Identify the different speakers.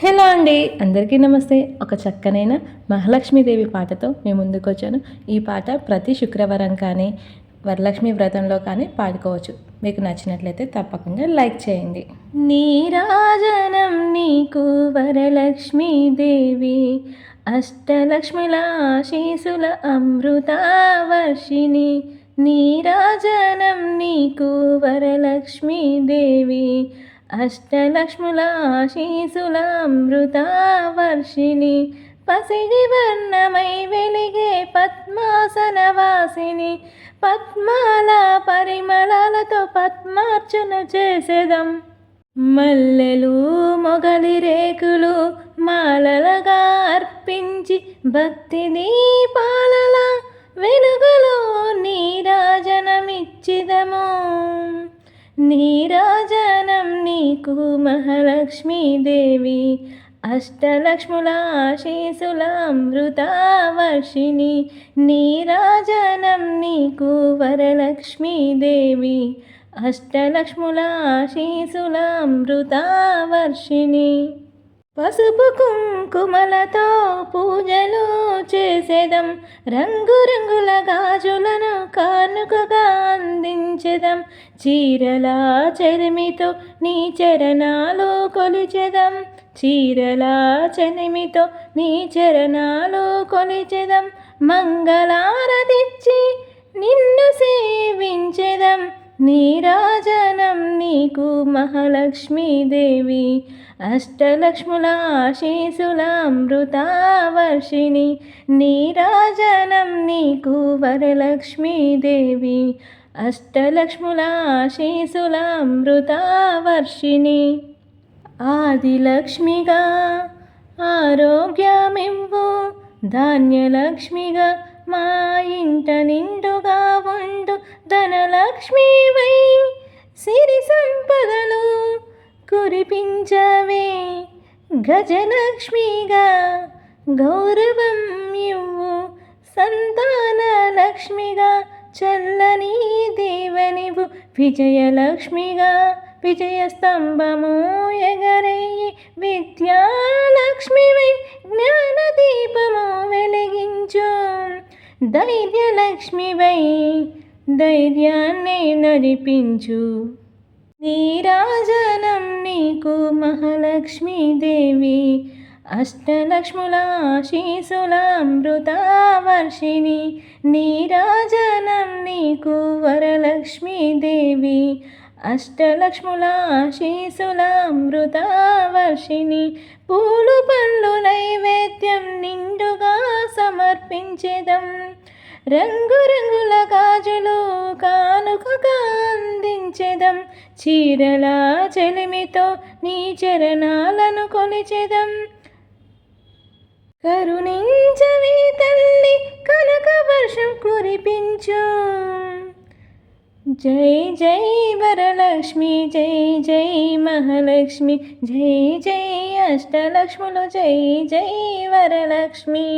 Speaker 1: Hello అండి, అందరికీ నమస్తే. ఒక చక్కనైన మహాలక్ష్మీదేవి పాటతో మేము ముందుకు వచ్చాను. ఈ పాట ప్రతి శుక్రవారం కానీ వరలక్ష్మి వ్రతంలో కానీ పాడుకోవచ్చు. మీకు నచ్చినట్లయితే తప్పకుండా లైక్ చేయండి. నీరాజనం నీకు వరలక్ష్మీదేవి, అష్టలక్ష్మిల ఆశీసుల అమృతావర్షిణి. నీరాజనం నీకు వరలక్ష్మీదేవి, అష్టలక్ష్ముల ఆశీసుల అమృతావర్షిణి. పసిడి వర్ణమై వెలిగే పద్మాసనవాసిని, పద్మాల పరిమళాలతో పద్మార్చన చేసేదం. మల్లెలు మొగలి రేకులు మాలలుగా అర్పించి భక్తి దీపాలల వెలుగులో నీరాజనమిచ్చిదము. నీరాజనం నీకు మహాలక్ష్మీదేవి, అష్టలక్ష్ముల ఆశీసుల అమృతావర్షిణి. నీరాజనం నీకు వరలక్ష్మీదేవి, అష్టలక్ష్ముల ఆశీసుల అమృతావర్షిణి. పసుపు కుంకుమలతో పూజలు చేసేదం, రంగురంగుల గాజులను కానుకగా అందించెదం. చీరల చెలిమితో నీ చరణాలు కొలిచెదం, చీరల చెలిమితో నీ చరణాలు కొలిచెదం. మంగళారతిచ్చి నిన్ను సేవించెదం. నీరాజనం నీకు మహాలక్ష్మీదేవి, అష్టలక్ష్ముల ఆశీసుల అమృతావర్షిణి. నీరాజనం నీకు వరలక్ష్మీదేవి, అష్టలక్ష్ముల ఆశీసుల అమృతావర్షిణి. ఆదిలక్ష్మిగా ఆరోగ్యమివ్వు, ధాన్యలక్ష్మిగా మా ఇంట నిండుగా ఉండు. ధనలక్ష్మివై సిరి సంపదలు కురిపించవే, గజలక్ష్మిగా గౌరవం ఇవ్వు. సంతాన లక్ష్మిగా చల్లని దేవనివు, విజయలక్ష్మిగా విజయస్తంభము ఎగరేయి. విద్యాలక్ష్మివై జ్ఞానదీపము వెలిగించు. ధైర్యలక్ష్మివై ధైర్యాన్ని నడిపించు. నీరాజనం నీకు మహాలక్ష్మీదేవి, అష్టలక్ష్ముల ఆశీసుల అమృతావర్షిణి. నీరాజనం నీకు వరలక్ష్మీదేవి, అష్టలక్ష్ముల ఆశీసుల అమృతావర్షిణి. పూలు పళ్ళు నైవేద్యం నిండుగా సమర్పించెదం, రంగురంగుల గాజులు కానుకగా అందించెదం. చీరల చెలిమితో నీ చరణాలను కొలిచెదం. కరుణించవే తల్లి, కనక వర్షం కురిపించు. జై జై వరలక్ష్మి, జై జై మహాలక్ష్మి, జై జై అష్టలక్ష్ములు, జై జై వరలక్ష్మి.